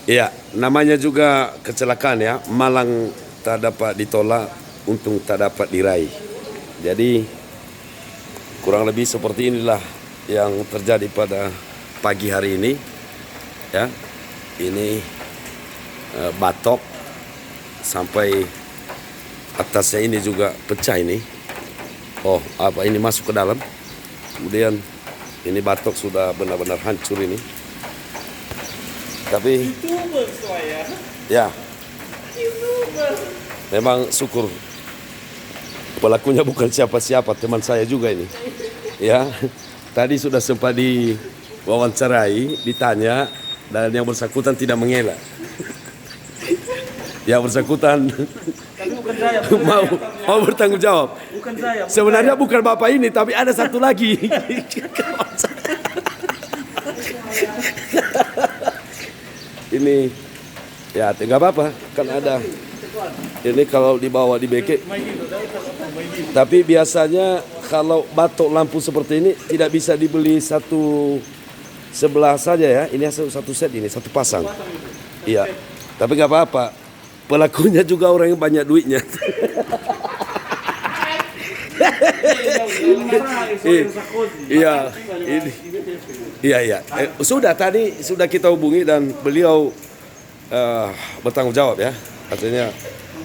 Iya, namanya juga kecelakaan ya. Malang tak dapat ditolak, untung tak dapat diraih. Jadi kurang lebih seperti inilah yang terjadi pada pagi hari ini. Ya, ini batok sampai atasnya ini juga pecah ini. Oh, apa ini masuk ke dalam? Kemudian ini batok sudah benar-benar hancur ini. Tapi ya, memang syukur pelakunya bukan siapa-siapa, teman saya juga ini. Ya, tadi sudah sempat diwawancarai, ditanya, dan yang bersangkutan tidak mengelak. Yang bersangkutan mau bertanggung jawab. Bukan saya. Sebenarnya bukan bapak ini, tapi ada satu lagi. Ini ya nggak apa-apa, kan ada ini kalau dibawa di beke. Tapi biasanya kalau batok lampu seperti ini tidak bisa dibeli satu sebelah saja ya. Ini satu set, ini satu pasang. Iya, tapi nggak apa-apa. Pelakunya juga orang yang banyak duitnya. Iya, ini. Iya. Sudah kita hubungi dan beliau bertanggung jawab ya. Artinya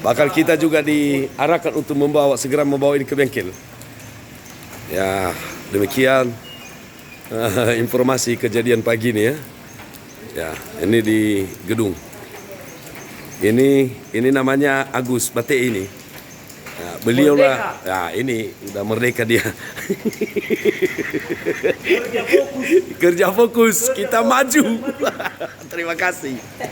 bakal kita juga diarahkan untuk segera membawa ini ke bengkel. Ya, demikian informasi kejadian pagi ini ya. Ya, ini di gedung. Ini namanya Agus Bate ini. Nah, beliau lah, ya ini udah merdeka dia. Kerja fokus, kita maju. Terima kasih.